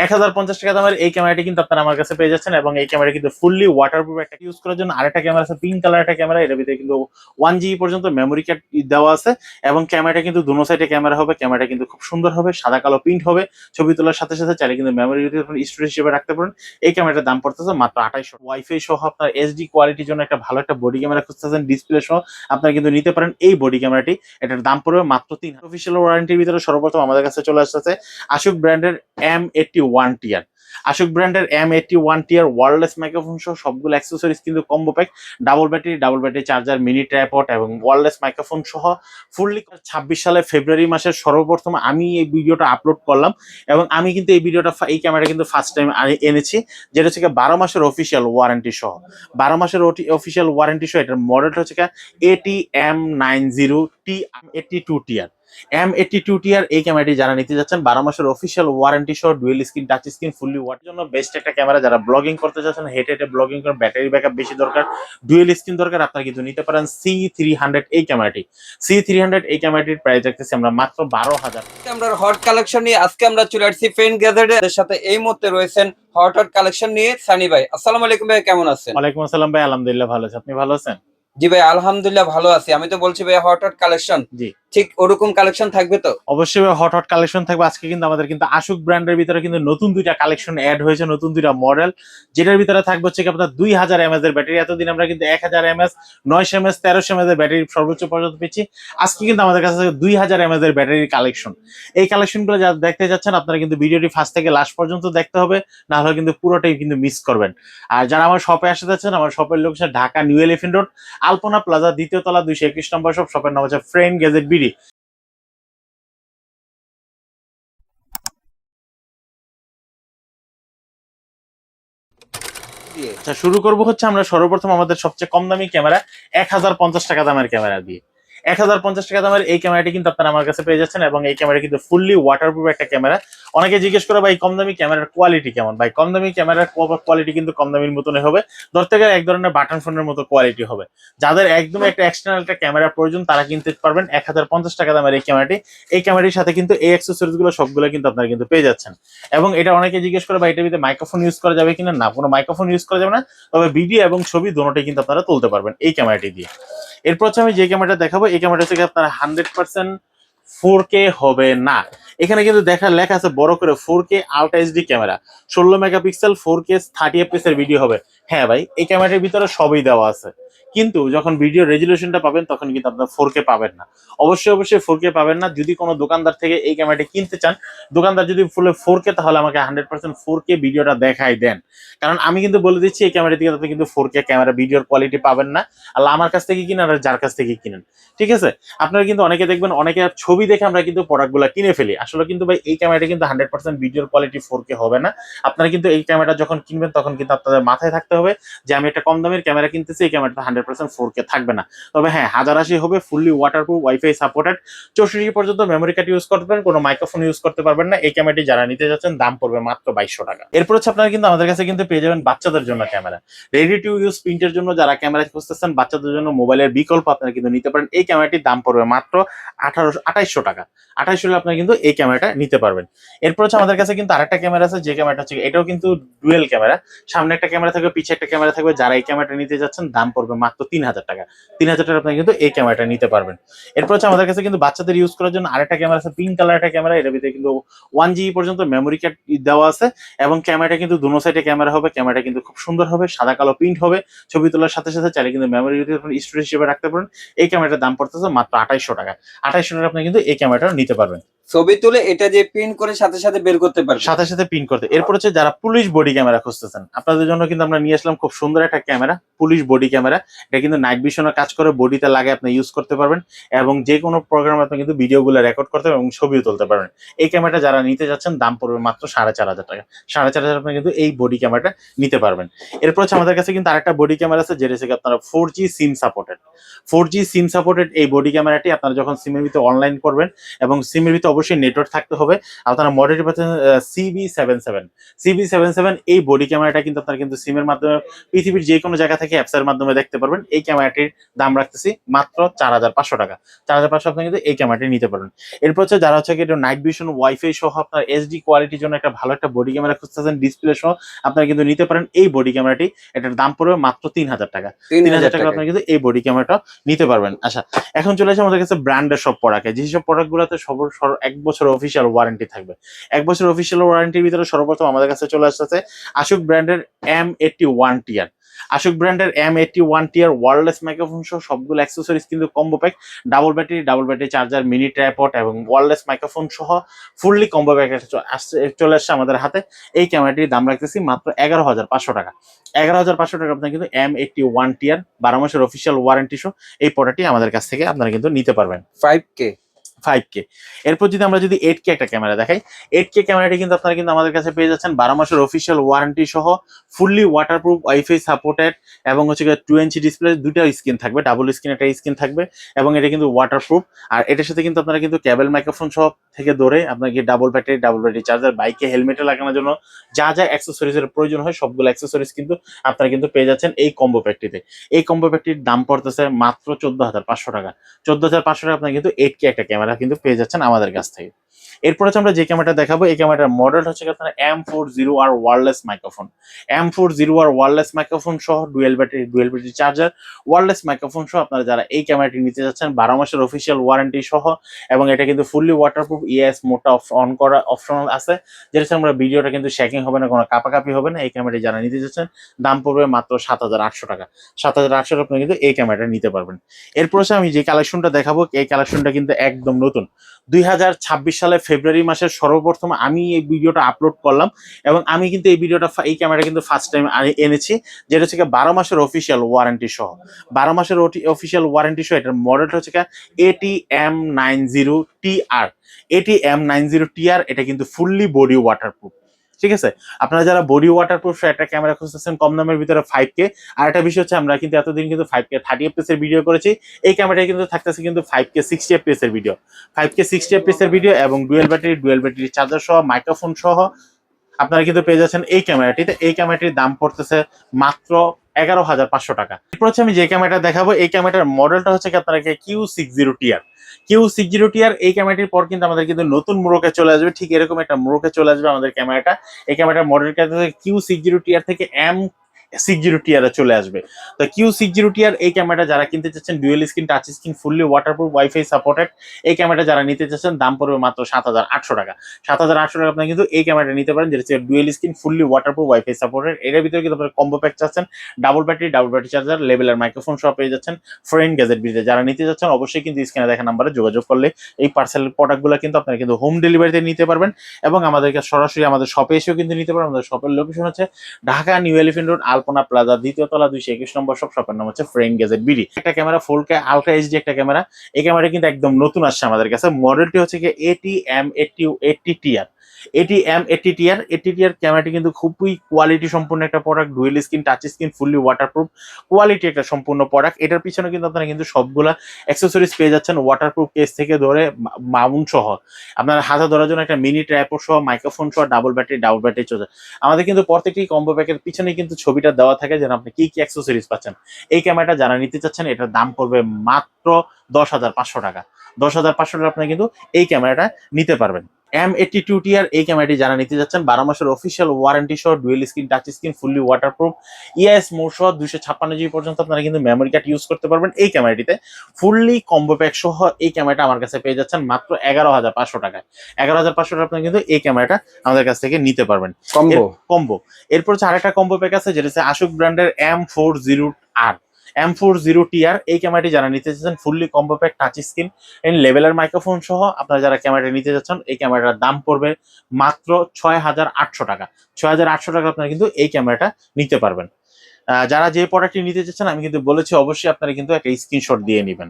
1050 টাকা দামের এই ক্যামেরাটি কিন্তু আপনারা আমার কাছে পেয়ে যাচ্ছেন এবং এই ক্যামেরা কিন্তু ফুললি ওয়াটারপ্রুফ। একটা ইউজ করার জন্য আরেকটা ক্যামেরা আছে, পিঙ্ক কালার একটা ক্যামেরা, এর ভিতরে কিন্তু 1 GB পর্যন্ত মেমোরি কার্ড দেওয়া আছে এবং ক্যামেরাটা কিন্তু দুনো সাইডে ক্যামেরা হবে। ক্যামেরাটা কিন্তু খুব সুন্দর হবে, সাদা কালো প্রিন্ট হবে। ছবি তোলার সাথে সাথে চাইলে কিন্তু মেমোরি স্টোরেজ হিসেবে রাখতে পারেন। এই ক্যামেরাটার দাম পড়তেছে মাত্র 2800। ওয়াইফাই সহ আপনার এইচডি কোয়ালিটির জন্য একটা ভালো একটা বডি ক্যামেরা খুঁজতেছেন, ডিসপ্লে সহ আপনারা কিন্তু নিতে পারেন এই বডি ক্যামেরাটি। এটার দাম পড়বে মাত্র 3000। অফিসিয়াল ওয়ারেন্টির ভিতরে সর্বপ্রথম আমাদের কাছে চলে আসছে আশুক ব্র্যান্ডের M81 টিয়ার। আশুক ব্র্যান্ডের M81 টিয়ার ওয়্যারলেস মাইক্রোফোন সহ সবগুলো অ্যাক্সেসরিজ কিন্তু combo pack. Double battery charger, mini tripod এবং ওয়্যারলেস মাইক্রোফোন সহ ফুললি 26 সালে ফেব্রুয়ারি মাসের সর্বপ্রথম আমি এই ভিডিওটা আপলোড করলাম এবং আমি কিন্তু এই ক্যামেরা কিন্তু ফার্স্ট টাইম এনেছি, যেটা হচ্ছে 12 মাসের অফিসিয়াল ওয়ারেন্টি সহ। 12 মাসের অফিসিয়াল ওয়ারেন্টি সহ এটার মডেলটা হচ্ছে ATM90T82 টিয়ার। M82 টিয়ার এই ক্যামেরাটি যারা নিতে যাচ্ছেন 12 মাসের অফিসিয়াল ওয়ারেন্টি সহ, dual screen, touch screen, fully water জন্য বেস্ট একটা ক্যামেরা। যারা ব্লগিং করতে যাচ্ছেন, হেঁটে ব্লগিং করেন, ব্যাটারি ব্যাকআপ বেশি দরকার, ডুয়েল স্ক্রিন দরকার, আপনারা কিন্তু নিতে পারেন C300 এই ক্যামেরাটি। C300 এই ক্যামেরাটির প্রাইস রাখতেছি আমরা মাত্র 12,000। আমরা হট কালেকশন নিয়ে আজকে আমরা চলে আসছি ফ্রেন্ড গ্যাজেটের সাথে। এই মুহূর্তে রয়েছেন হট কালেকশন নিয়ে সানি ভাই। আসসালামু আলাইকুম ভাই, কেমন আছেন? ওয়ালাইকুম আসসালাম ভাই, আলহামদুলিল্লাহ ভালো আছি, আপনি ভালো আছেন? জি ভাই, আলহামদুলিল্লাহ ভালো আছি। আমি তো বলছি ভাই হট কালেকশন, জি ঠিক ওরকম কালেকশন থাকবে তো? অবশ্যই হট কালেকশন থাকবে। আজকে কিন্তু আমাদের কিন্তু আশুক ব্র্যান্ডের ভিতরে কিন্তু নতুন দুইটা কালেকশন অ্যাড হয়েছে, নতুন দুইটা মডেল, যেটার ভিতরে থাকবে হচ্ছে আপনার 2000 mAh এর ব্যাটারি। এতদিন আমরা কিন্তু 1000 mAh, 900 mAh, 1300 mAh এর ব্যাটারি সর্বোচ্চ পর্যন্ত পেয়েছি। আজকে কিন্তু আমাদের কাছে 2000 mAh এর ব্যাটারির কালেকশন। এই কালেকশনগুলো যারা দেখতে যাচ্ছেন আপনারা কিন্তু ভিডিওটি ফার্স্ট থেকে লাস্ট পর্যন্ত দেখতে হবে, না হলে কিন্তু পুরোটাই কিন্তু মিস করবেন। আর যারা আমার শপে আসতে যাচ্ছেন, আমার শপের location Dhaka new elephant road, Alpana plaza, দ্বিতীয় তলা, 221 নম্বর শপ। শপের নাম হচ্ছে ফ্রেন্ড গ্যাজেট বিডি। আচ্ছা, শুরু করবো হচ্ছে আমরা সর্বপ্রথম আমাদের সবচেয়ে কম দামি ক্যামেরা 1050 টাকা দামের ক্যামেরা দিয়ে। 1050 টাকা দামের এই ক্যামেরাটি কিন্তু আপনারা আমার কাছে পেয়ে যাচ্ছেন এবং এই ক্যামেরা কিন্তু ফুললি ওয়াটারপ্রুফ একটা ক্যামেরা। অনেকে জিজ্ঞেস করে ভাই কম দামি ক্যামেরার কোয়ালিটি কেমন? ভাই কম দামি ক্যামেরার কোয়ালিটি কিন্তু কম দামির মতনই হবে, ধরতে গেলে এক ধরনের বাটন ফোনের মতো কোয়ালিটি হবে। যাদের একদম একটা এক্সটার্নাল একটা ক্যামেরা প্রয়োজন তারা কিনতে পারবেন 1050 টাকা দামের এই ক্যামেরাটি। এই ক্যামেরাটির সাথে কিন্তু এই অ্যাক্সেসরিজ গুলো সবগুলো কিন্তু আপনারা কিন্তু পেয়ে যাচ্ছেন। এবং এটা অনেকে জিজ্ঞেস করে ভাই এটার ভিতরে মাইক্রোফোন ইউজ করা যাবে কিনা? না, কোনো মাইক্রোফোন ইউজ করা যাবে না, তবে ভিডিও এবং ছবি দুটোটাই কিন্তু আপনারা তুলতে পারবেন এই ক্যামেরাটি দিয়ে। এরপর হচ্ছে আমি যে ক্যামেরাটা দেখাবো, এই ক্যামেরাটা হচ্ছে আপনারা 100% 4K হবে না। এখানে কিন্তু লেখা আছে বড় করে 4K ultra HD camera, 16 megapixel, 4K 30 fps এর ভিডিও হবে। হ্যাঁ ভাই, এই ক্যামেরাটার ভিতরে সবই দেওয়া আছে, কিন্তু যখন ভিডিও রেজুলেশনটা পাবেন তখন কিন্তু আপনার 4K পাবেন না। অবশ্যই 4K পাবেন না। যদি কোনো দোকানদার থেকে এই ক্যামেরাটি কিনতে চান, দোকানদার যদি ফুলে 4K, তাহলে আমাকে 100% 4K ভিডিওটা দেখাই দেন। কারণ আমি কিন্তু বলে দিচ্ছি এই ক্যামেরা থেকে আপনি কিন্তু 4K ক্যামেরা ভিডিওর কোয়ালিটি পাবেন না। আল্লাহ আমার কাছ থেকে কিনেন আর যার কাছ থেকে কিনেন, ঠিক আছে? আপনারা কিন্তু অনেকে দেখবেন, অনেকে ছবি দেখে আমরা কিন্তু প্রোডাক্টগুলো কিনে ফেলি। আসলে কিন্তু ভাই এই ক্যামেরাটা কিন্তু 100% ভিডিওর কোয়ালিটি 4K হবে না। আপনারা কিন্তু এই ক্যামেরাটা যখন কিনবেন তখন কিন্তু আপনাদের মাথায় থাকতে হবে যে আমি একটা কম দামের ক্যামেরা কিনতেছি, এই ক্যামেরাটা 100% 4K থাকবে না। তবে হ্যাঁ, 1080 হবে, ফুললি ওয়াটারপ্রুফ, ওয়াইফাই সাপোর্টেড, 64 পর্যন্ত মেমোরি কার্ড ইউজ করতে পারেন, কোনো মাইক্রোফোন ইউজ করতে পারবেন না। এই ক্যামেরাটি যারা নিতে যাচ্ছেন দাম পড়বে মাত্র 2200 টাকা। এরপর হচ্ছে আপনারা কিন্তু আমাদের কাছে কিন্তু পেয়ে যাবেন বাচ্চাদের জন্য ক্যামেরা, রেডি টু ইউজ প্রিন্টের জন্য যারা ক্যামেরা খুঁজতেছেন, বাচ্চাদের জন্য মোবাইলের বিকল্প আপনারা কিন্তু নিতে পারেন। এই ক্যামেরাটির দাম পড়বে মাত্র 2800 টাকা। 2800 আপনারা কিন্তু এই ক্যামেরাটা নিতে পারবেন। এরপর হচ্ছে আমাদের কাছে কিন্তু আরেকটা ক্যামেরা আছে, যে ক্যামেরাটা হচ্ছে এটাও কিন্তু ডুয়েল ক্যামেরা, সামনে একটা ক্যামেরা থাকবে, পিছে একটা ক্যামেরা থাকবে। যারা এই ক্যামেরাটা নিতে যাচ্ছেন দাম পড়বে মাত্র 3000 টাকা। 3000 টাকা আপনারা কিন্তু এই ক্যামেরাটা নিতে পারবেন। এরপর হচ্ছে আমাদের কাছে কিন্তু বাচ্চাদের ইউজ করার জন্য আরেকটা ক্যামেরা আছে, পিঙ্ক কালার একটা ক্যামেরা, এর ভিতরে কিন্তু 1 GB পর্যন্ত মেমোরি কার্ড দেওয়া আছে এবং ক্যামেরাটা কিন্তু দুনো সাইডে ক্যামেরা হবে। ক্যামেরাটা কিন্তু খুব সুন্দর হবে, সাদা কালো প্রিন্ট হবে। ছবি তোলার সাথে সাথে চাইলে কিন্তু মেমোরি স্টোরেজ হিসেবে রাখতে পারেন। এই ক্যামেরাটার দাম পড়তেছে মাত্র 2800 টাকা। 2800 টাকা আপনি কিন্তু এই ক্যামেরাটা নিতে পারবেন। ছবি তুলে এটা যে প্রিন্ট করে সাথে সাথে বের করতে পারবে, সাথে সাথে পিন করতে। এরপর হচ্ছে যারা পুলিশ বডি ক্যামেরা খুঁজতেছেন, আপনাদের জন্য কিন্তু আমরা নিয়ে আসলাম খুব সুন্দর একটা ক্যামেরা, পুলিশ বডি ক্যামেরা। এটা কিন্তু নাইট ভিশনের কাজ করে, বডিতে লাগে আপনি ইউজ করতে পারবেন এবং যে কোনো প্রোগ্রামে আপনি কিন্তু ভিডিওগুলো রেকর্ড করতে এবং ছবিও তুলতে পারবেন। এই ক্যামেরাটা যারা নিতে যাচ্ছেন দাম পড়বে মাত্র 4500 টাকা। 4500 আপনি কিন্তু এই বডি ক্যামেরাটা নিতে পারবেন। এরপর হচ্ছে আমাদের কাছে কিন্তু আরেকটা বডি ক্যামেরা আছে, যেটা হচ্ছে আপনারা 4G SIM supported. 4G SIM supported এই বডি ক্যামেরাটি আপনারা যখন সিমের ভিতরে অনলাইন করবেন এবং সিমের ভিতরে অবশ্যই নেটওয়ার্ক থাকতে হবে। আপনারা মডেলটি পাচ্ছেন CB77 এই বডি ক্যামেরাটা কিন্তু আপনারা কিন্তু সিমের মাধ্যমে পৃথিবীর যে কোনো জায়গা থেকে অ্যাপসের মাধ্যমে দেখতে পারবেন। এই ক্যামেরাটির দাম রাখতেছি মাত্র 4,500 টাকা। 4,500 আপনি কিন্তু এই ক্যামেরাটি নিতে পারবেন। এরপর হচ্ছে যারা হচ্ছে এটা নাইট ভিশন ওয়াইফাই সহ আপনার HD কোয়ালিটির জন্য একটা ভালো একটা বডি ক্যামেরা খুঁজতেছেন ডিসপ্লে সহ, আপনারা কিন্তু নিতে পারেন এই বডি ক্যামেরাটি। এটার দাম পড়বে মাত্র 3,000 টাকা। 3,000 টাকা আপনারা কিন্তু এই বডি ক্যামেরাটা নিতে পারবেন। আচ্ছা, এখন চলে আসে আমাদের কাছে ব্র্যান্ডের সব প্রোডাক্টে, যেসব প্রোডাক্টগুলোতে 1 বছর অফিসিয়াল ওয়ারেন্টি থাকবে। 1 বছর অফিসিয়াল ওয়ারেন্টির ভিতরে সর্বপ্রথম আমাদের কাছে চলে আসছে আশুক ব্র্যান্ডের M81 টিয়ার। আশুক ব্র্যান্ডের M81 টিয়ার ওয়্যারলেস মাইক্রোফোন সহ সবগুলো অ্যাক্সেসরিজ কিন্তু combo pack, double battery charger, mini tripod এবং ওয়্যারলেস মাইক্রোফোন সহ ফুললি কম্বো প্যাক চলে আসছে আমাদের হাতে। এই ক্যামেরাটির দাম রাখতেছি মাত্র 11,500 টাকা। 11,500 টাকা আপনারা কিন্তু M81 টিয়ার 12 মাসের অফিসিয়াল ওয়ারেন্টি সহ এই প্রোডাক্টটি আমাদের কাছ থেকে আপনারা কিন্তু নিতে পারবেন। 5K। এরপর যদি আমরা 8K একটা ক্যামেরা দেখাই, 8K ক্যামেরাটি কিন্তু আপনারা কিন্তু আমাদের কাছে পেয়ে যাচ্ছেন 12 মাসের অফিসিয়াল ওয়ারেন্টি সহ, ফুললি ওয়াটারপ্রুফ, ওয়াইফাই সাপোর্টেড এবং হচ্ছে 2 ইঞ্চি ডিসপ্লে, দুটো স্ক্রিন থাকবে, ডাবল স্ক্রিন একটা স্ক্রিন থাকবে এবং এটা কিন্তু ওয়াটারপ্রুফ। আর এটার সাথে কিন্তু আপনারা কিন্তু কেবল মাইক্রোফোন সহ থেকে ধরে আপনাকে ডাবল ব্যাটারি চার্জার, বাইকে হেলমেটে লাগানোর জন্য যা অ্যাক্সেসরিজের প্রয়োজন হয় সবগুলো অ্যাক্সেসরিজ কিন্তু আপনারা কিন্তু পেয়ে যাচ্ছেন এই কম্বো প্যাকটিতে। এই কম্বো প্যাকটির দাম পড়তেছে মাত্র 14,500 টাকা। 14,500 টাকা আপনারা কিন্তু 8K একটা ক্যামেরা কিন্তু পেয়ে যাচ্ছেন আমাদের কাছ থেকে। এরপর হচ্ছে আমরা যে ক্যামেরাটা দেখাবো, এই ক্যামেরাটার মডেল হচ্ছে আপনার M40R wireless microphone. M40R wireless microphone সহ dual battery charger, wireless microphone সহ আপনারা যারা এই ক্যামেরাটি নিতে যাচ্ছেন 12 মাসের অফিসিয়াল ওয়ারেন্টি সহ, এবং এটা কিন্তু ফুললি ওয়াটারপ্রুফ, EIS মোডটা অন করা অপশনাল আছে, যেটা আমরা ভিডিওটা কিন্তু শেকিং হবে না, কোনো কাপাকাপি হবে না। এই ক্যামেরাটি যারা নিতে যাচ্ছেন দাম পড়বে মাত্র 7,800 টাকা। 7,800 টাকা আপনি কিন্তু এই ক্যামেরাটা নিতে পারবেন। এরপর হচ্ছে আমি যে কালেকশনটা দেখাবো, এই কালেকশনটা কিন্তু একদম নতুন। 2026 সালে ফেব্রুয়ারি মাসের সর্বপ্রথম আমি এই ভিডিওটা আপলোড করলাম এবং আমি কিন্তু এই ক্যামেরা কিন্তু ফার্স্ট টাইম এনেছি, যেটা হচ্ছে 12 মাসের অফিসিয়াল ওয়ারেন্টি সহ। 12 মাসের অফিসিয়াল ওয়ারেন্টি সহ এটার মডেলটা হচ্ছে ATM90TR। ATM90TR এটা কিন্তু ফুললি বডি ওয়াটারপ্রুফ। ঠিক আছে, আপনারা যারা বডি ওয়াটারপ্রুফ একটা ক্যামেরা খুঁজতেছেন কম দামের ভিতরে 5K, আর একটা বিষয় হচ্ছে আমরা কিন্তু এতদিন কিন্তু 5K 30 fps এর ভিডিও করেছি। এই ক্যামেরাটা কিন্তু থাকতেছে কিন্তু 5K 60 fps এর ভিডিও, 5K 60 fps এর ভিডিও এবং ডুয়েল ব্যাটারি চার্জার সহ, মাইক্রোফোন সহ আপনারা কিন্তু পেয়ে যাচ্ছেন এই ক্যামেরাটিতে। এই ক্যামেরাটির দাম পড়তেছে মাত্র 11,500 টাকা। এরপর হচ্ছে আমি যে ক্যামেরাটা দেখাবো, এই ক্যামেরাটার মডেলটা হচ্ছে আপনারা Q60TR। Q60TR এই ক্যামেরাটির পর কিন্তু আমাদের কিন্তু নতুন মোড়কে চলে আসবে, ঠিক এরকম একটা মোড়কে চলে আসবে আমাদের ক্যামেরাটা। এই ক্যামেরাটার মডেলটা Q60TR থেকে M60TR চলে আসবে। তো Q60TR এই ক্যামেরাটা যারা কিনতে চাচ্ছেন, dual screen, touch screen, fully waterproof, wifi supported, এই ক্যামেরাটা যারা নিতে চাচ্ছেন দাম পড়বে মাত্র 7,800 টাকা। 7,800 টাকা আপনি কিন্তু এই ক্যামেরাটা নিতে পারেন, যেটা dual screen, fully waterproof, wifi supported. এর ভিতরে কিন্তু আপনারা কম্বো প্যাক চাচ্ছেন, ডাবল ব্যাটারি চার্জার, লেভেলের মাইক্রোফোন সহ পেয়ে যাচ্ছেন ফ্রেন্ড গ্যাজেট বিজে। যারা নিতে যাচ্ছেন অবশ্যই কিন্তু স্ক্রিনে দেখা নাম্বারে যোগাযোগ করলে এই পার্সেল প্রোডাক্টগুলো কিন্তু আপনারা কিন্তু হোম ডেলিভারিতে নিতে পারবেন এবং আমাদেরকে সরাসরি আমাদের শপে এসেও কিন্তু নিতে পারবেন। আমাদের শপের লোকেশন হচ্ছে Dhaka new elephant road, Alpana plaza, দ্বিতীয় তলা, 221 নম্বর শপ। শপের নাম হচ্ছে ফ্রেন্ড গ্যাজেট বিডি। একটা ক্যামেরা 4K আলট্রা HD একটা ক্যামেরা। এই ক্যামেরাটা কিন্তু একদম নতুন আসছে আমাদের কাছে। মডেলটি হচ্ছে ATM80TR। ATM80TR ক্যামেরাটি কিন্তু খুবই কোয়ালিটি সম্পূর্ণ একটা product, dual screen, touch screen, fully waterproof, quality একটা সম্পূর্ণ প্রোডাক্ট। এটার পিছনে কিন্তু আপনারা কিন্তু সবগুলা অ্যাক্সেসরিজ পেয়ে যাচ্ছেন, ওয়াটারপ্রুফ কেস থেকে ধরে মাউন্ট সহ, আপনার হাতে ধরার জন্য একটা মিনি ট্রাইপড সহ, মাইক্রোফোন সহ, ডাবল ব্যাটারি চলে। আমাদের কিন্তু প্রত্যেকটি কম্বো প্যাকের পিছনে কিন্তু ছবিটা দেওয়া থাকে যেন আপনি কি অ্যাক্সেসরিজ পাচ্ছেন। এই ক্যামেরাটা যারা নিতে চাচ্ছেন এটার দাম পড়বে মাত্র 10,500 টাকা। 10,500 টাকা আপনি কিন্তু এই ক্যামেরাটা নিতে পারবেন। M82TR এই ক্যামেরাটি যারা নিতে যাচ্ছেন 12 মাসের অফিসিয়াল ওয়ারেন্টি সহ, dual screen, touch screen, fully waterproof, EIS mode সহ 256 GB পর্যন্ত আপনারা কিন্তু মেমোরি কার্ড ইউজ করতে পারবেন। এই ক্যামেরাটিতে ফুললি কম্বো প্যাক সহ এই ক্যামেরাটা আমার কাছে পেয়ে যাচ্ছেন মাত্র 11,500 টাকায়। 11,500 টাকা আপনি কিন্তু এই ক্যামেরাটা আমাদের কাছ থেকে নিতে পারবেন কম্বো। এরপর হচ্ছে আরেকটা কম্বো প্যাক আছে, যেটা হচ্ছে আশুক ব্র্যান্ডের M40R। M40TR এই ক্যামেরাটি যারা নিতে চাচ্ছেন fully combo pack, touch screen, লেভেলের মাইক্রোফোন সহ আপনারা যারা ক্যামেরাটা নিতে যাচ্ছেন এই ক্যামেরাটার দাম পড়বে মাত্র 6,800 টাকা। 6,800 টাকা আপনারা কিন্তু এই ক্যামেরাটা নিতে পারবেন। যারা যে প্রোডাক্টটি নিতে চাচ্ছেন আমি কিন্তু বলেছি অবশ্যই আপনারা কিন্তু একটা স্ক্রিনশট দিয়ে নেবেন।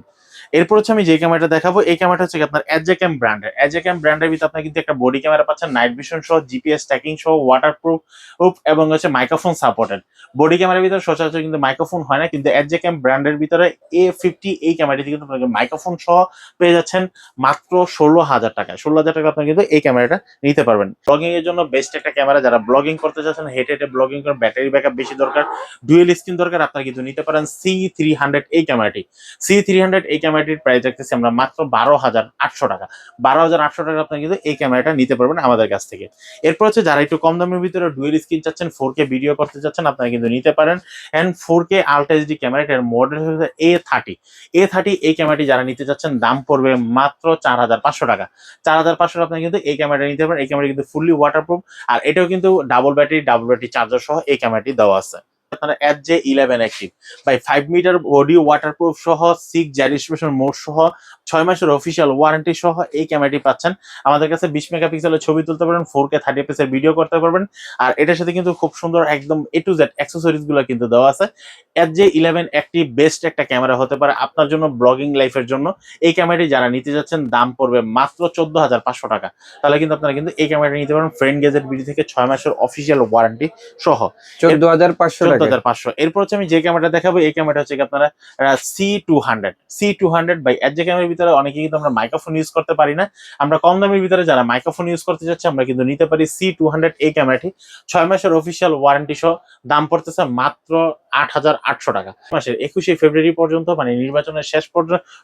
এরপর হচ্ছে আমি যে ক্যামেরাটা দেখাবো, এই ক্যামেরাটা হচ্ছে আপনার এজেক্যাম ব্র্যান্ডের। এজেক্যাম ব্র্যান্ডের ভিতরে আপনার কিন্তু একটা বডি ক্যামেরা পাচ্ছেন, নাইট ভিশন সহ, জিপিএস ট্র্যাকিং সহ, ওয়াটারপ্রুফ এবং হচ্ছে মাইক্রোফোন সাপোর্টেড। বডি ক্যামেরার ভিতরে সচরাচর কিন্তু মাইক্রোফোন হয় না, কিন্তু এজেক্যাম ব্র্যান্ডের ভিতরে A50 এই ক্যামেরাটি কিন্তু আপনাকে মাইক্রোফোন সহ পেয়ে যাচ্ছেন মাত্র 16,000 টাকা। 16,000 টাকা আপনি কিন্তু এই ক্যামেরাটা নিতে পারবেন। ব্লগিং এর জন্য বেস্ট একটা ক্যামেরা, যারা ব্লগিং করতে চাচ্ছেন, হেঁটে হেঁটে ব্লগিং করেন, ব্যাটারি ব্যাকআপ বেশি দরকার, ডুয়েল স্ক্রিন দরকার, আপনারা কিন্তু নিতে পারেন C300 এই ক্যামেরাটি। C300 এই ক্যামেরাটির প্রাইস রাখতেছি আমরা মাত্র 12,800 টাকা। 12,800 টাকা আপনি কিন্তু এই ক্যামেরাটা নিতে পারবেন আমাদের কাছ থেকে। এরপর হচ্ছে যারা একটু কম দামের ভিতরে ডুয়েল স্ক্রিন চাচ্ছেন, 4K ভিডিও করতে চাচ্ছেন, আপনারা কিন্তু নিতে পারেন। এন্ড 4K আলট্রা এইচডি ক্যামেরাটার মডেল হচ্ছে A30 এই ক্যামেরাটি যারা নিতে চাচ্ছেন দাম পড়বে মাত্র 4,500 টাকা। 4,500 আপনি কিন্তু এই ক্যামেরাটা নিতে পারেন। এই ক্যামেরা কিন্তু ফুললি ওয়াটারপ্রুফ, আর এটাও কিন্তু ডাবল ব্যাটারি চার্জার সহ এই ক্যামেরাটি দেওয়া আছে। আপনারা Edge-11 active by 5 metre body waterproof সহ, 6 জাইরোস্পেশন মোড সহ, 6 মাসের অফিসিয়াল ওয়ারেন্টি সহ এই ক্যামেরাটি পাচ্ছেন। আমাদের কাছে 20 মেগাপিক্সেলের ছবি তুলতে পারবেন, 4K 30 fps এর ভিডিও করতে পারবেন। আর এটার সাথে কিন্তু খুব সুন্দর একদম A to Z অ্যাক্সেসরিজ গুলো কিন্তু দেওয়া আছে। Edge-11 অ্যাক্টিভ বেস্ট একটা ক্যামেরা হতে পারে আপনার জন্য, ব্লগিং লাইফের জন্য। এই ক্যামেরাটি যারা নিতে যাচ্ছেন দাম পড়বে মাত্র 14,500 টাকা। তাহলে কিন্তু আপনারা কিন্তু এই ক্যামেরাটি নিতে পারেন ফ্রেন্ড গ্যাজেট বিডি থেকে 6 মাসের অফিসিয়াল ওয়ারেন্টি সহ। 14,500 টাকা। 14,500। এরপর হচ্ছে আমি যে ক্যামেরাটা দেখাবো, এই ক্যামেরাটা হচ্ছে আপনারা C200 বাই এজে ক্যামেরার ভিতরে অনেকে কিন্তু আমরা মাইক্রোফোন ইউজ করতে পারি না। আমরা কম দামের ভিতরে যারা মাইক্রোফোন ইউজ করতে যাচ্ছে, আমরা কিন্তু নিতে পারি C200 এই ক্যামেরাটি। 6 মাসের অফিসিয়াল ওয়ারেন্টি সহ, দাম পড়তেছে মাত্র 8,800 টাকা। মাসের 21শে ফেব্রুয়ারি পর্যন্ত, মানে নির্বাচনের শেষ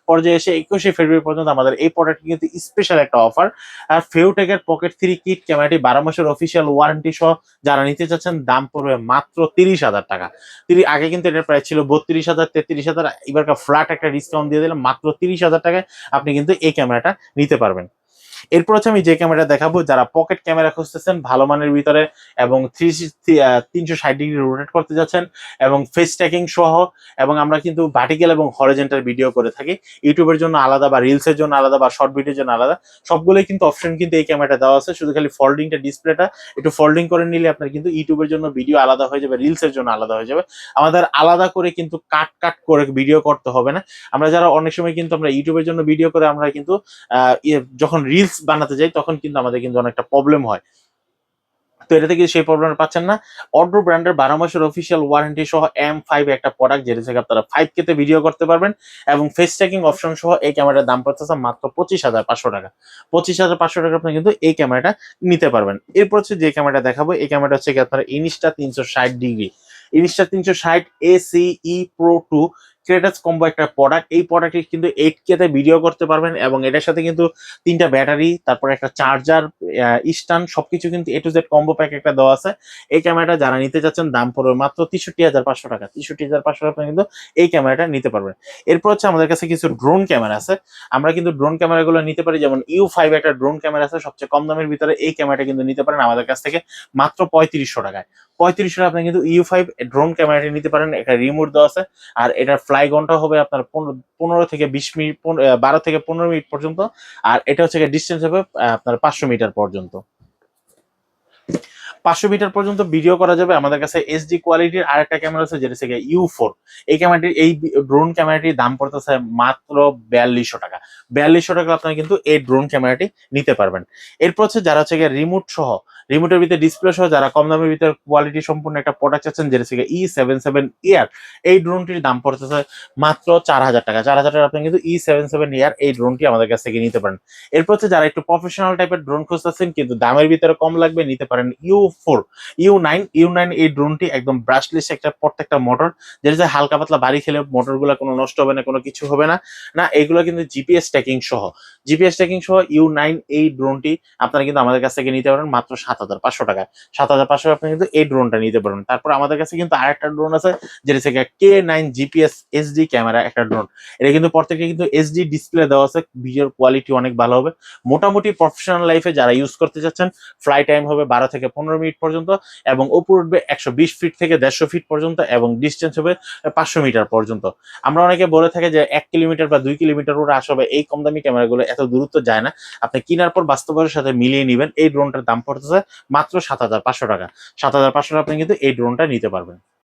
পর্যায়ে এসে 21শে ফেব্রুয়ারি পর্যন্ত আমাদের এই প্রোডাক্টটি কিন্তু স্পেশাল একটা অফার। আর ফেউটেকের পকেট 3 কিট ক্যামেরাটি 12 মাসের অফিসিয়াল ওয়ারেন্টি সহ যারা নিতে চাচ্ছেন দাম পড়বে মাত্র 30,000 টাকা। আগে কিন্তু এটার প্রাইস ছিল 32,000, 33,000, এবারকার ফ্ল্যাট একটা ডিসকাউন্ট দিয়ে দিলাম, মাত্র 30,000 টাকায় আপনি কিন্তু এই ক্যামেরাটা নিতে পারবেন। এরপর হচ্ছে আমি যে ক্যামেরা দেখাবো, যারা পকেট ক্যামেরা খুঁজতেছেন ভালো মানের ভিতরে এবং 360 ডিগ্রি রোটেট করতে যাচ্ছেন এবং ফেস ট্র্যাকিং সহ, এবং আমরা কিন্তু ভার্টিক্যাল এবং হরিজন্টাল ভিডিও করে থাকি, ইউটিউবের জন্য আলাদা বা রিলসের জন্য আলাদা বা শর্ট ভিডিওর জন্য আলাদা, সবগুলোই কিন্তু অপশন কিন্তু এই ক্যামেরাটা দেওয়া আছে। শুধু খালি ফোল্ডিংটা, ডিসপ্লেটা একটু ফোল্ডিং করে নিলে আপনার কিন্তু ইউটিউবের জন্য ভিডিও আলাদা হয়ে যাবে, রিলসের জন্য আলাদা হয়ে যাবে। আমাদের আলাদা করে কিন্তু কাট করে ভিডিও করতে হবে না। আমরা যারা অনেক সময় কিন্তু আমরা ইউটিউবের জন্য ভিডিও করে আমরা কিন্তু যখন রিলস বানাতে যাই তখন কিন্তু আমাদের কিন্তু অনেকটা প্রবলেম হয়। তো এটা থেকে সেই প্রবলেমটা পাচ্ছেন না। অড্রো ব্র্যান্ডের 12 মাসের অফিসিয়াল ওয়ারেন্টি সহ M5 একটা প্রোডাক্ট, যেটা থেকে আপনারা 5K তে ভিডিও করতে পারবেন এবং ফেস ট্র্যাকিং অপশন সহ এই ক্যামেরার দাম পড়তেছে মাত্র 25,500 টাকা। 25,500 টাকা আপনি কিন্তু এই ক্যামেরাটা নিতে পারবেন। এরপর হচ্ছে যে ক্যামেরাটা দেখাবো, এই ক্যামেরাটা হচ্ছে আপনারা Insta360 degree, Insta360 ACE Pro 2 ক্রেটাস কম্বো একটা প্রোডাক্ট। এই প্রোডাক্টটি কিন্তু 8K তে ভিডিও করতে পারবেন এবং এটার সাথে কিন্তু 3টা ব্যাটারি, তারপরে একটা চার্জার, স্ট্যান্ড, সবকিছু কিন্তু A to Z combo pack একটা দেওয়া আছে। এই ক্যামেরাটা যারা নিতে চাচ্ছেন দাম পড়বে মাত্র 63,500 টাকা। 63,500 টাকা কিন্তু এই ক্যামেরাটা নিতে পারবেন। এরপর হচ্ছে আমাদের কাছে কিছু ড্রোন ক্যামেরা আছে। আমরা কিন্তু ড্রোন ক্যামেরাগুলো নিতে পারি, যেমন U5 একটা ড্রোন ক্যামেরা আছে সবচেয়ে কম দামের ভিতরে। এই ক্যামেরাটা কিন্তু নিতে পারেন আমাদের কাছ থেকে মাত্র 3500 টাকায়। 3500 টাকা আপনি কিন্তু U5 ড্রোন ক্যামেরাটি নিতে পারেন। একটা রিমোট দেওয়া আছে, আর এটার ফ্লাই ঘন্টা হবে আপনার 15 থেকে 20 মিনিট, 12 থেকে 15 মিনিট পর্যন্ত। আর এটা হচ্ছে ডিস্টেন্স হবে আপনার 500 মিটার পর্যন্ত। 500 মিটার পর্যন্ত ভিডিও করা যাবে। আমাদের কাছে এইচডি কোয়ালিটির আরেকটা ক্যামেরা আছে, যেটা হচ্ছে U4। এই ক্যামেরাটির, এই ড্রোন ক্যামেরাটির দাম পড়তেছে মাত্র 4200 টাকা। 4200 টাকা আপনারা কিন্তু এই ড্রোন ক্যামেরাটি নিতে পারবেন। এরপর হচ্ছে যারা হচ্ছে রিমোট সহ, রিমোটের ভিতরে ডিসপ্লে সহ যারা কম দামের ভিতরে কোয়ালিটি সম্পূর্ণ একটা প্রোডাক্ট আছেন, যেটা হচ্ছে E77 এয়ার, এই ড্রোনটির দাম পড়তেছে মাত্র 4,000 টাকা। 4,000 টাকা আপনি কিন্তু E77 এয়ার এই ড্রোনটি আমাদের কাছ থেকে নিতে পারেন। এরপর হচ্ছে যারা একটু প্রফেশনাল টাইপের ড্রোন খুঁজতেছেন কিন্তু দামের ভিতরে কম লাগবে, নিতে পারেন U9 এই ড্রোনটি একদম ব্রাশলেস একটা, প্রত্যেকটা মোটর, যেটা হালকা পাতলা বাড়ি খেলে মোটরগুলো কোনো নষ্ট হবে না, কোনো কিছু হবে না। এইগুলো কিন্তু জিপিএস ট্র্যাকিং সহ U9 এই ড্রোনটি আপনারা কিন্তু আমাদের কাছ থেকে নিতে পারেন মাত্র 7,500 টাকায়। 7,500 আপনি কিন্তু এই ড্রোনটা নিতে পারবেন। তারপর আমাদের কাছে কিন্তু আরেকটা ড্রোন আছে, যেটা হচ্ছে K9 জিপিএস এইচডি ক্যামেরা একটা ড্রোন। এটা কিন্তু প্রত্যেকটা কিন্তু এইচডি ডিসপ্লে দেওয়া আছে, ভিডিওর কোয়ালিটি অনেক ভালো হবে। মোটামুটি প্রফেশনাল লাইফে যারা ইউজ করতে চাচ্ছেন, ফ্লাই টাইম হবে 12 থেকে 15 মিনিট পর্যন্ত এবং উপর উঠবে 120 ফিট থেকে 150 ফিট পর্যন্ত এবং ডিস্টেন্স হবে 500 মিটার পর্যন্ত। আমরা অনেকে বলে থাকি যে 1 কিলোমিটার বা 2 কিলোমিটার ওরা আসবে, এই কম দামি ক্যামেরাগুলো এত দূরত্ব যায় না। আপনি কেনার পর বাস্তবের সাথে মিলিয়ে নেবেন। এই ড্রোনটার দাম পড়তেছে মাত্র 7,500 টাকা। 7,500 টাকা আপনি কিন্তু এই ড্রোনটা নিতে পারবেন।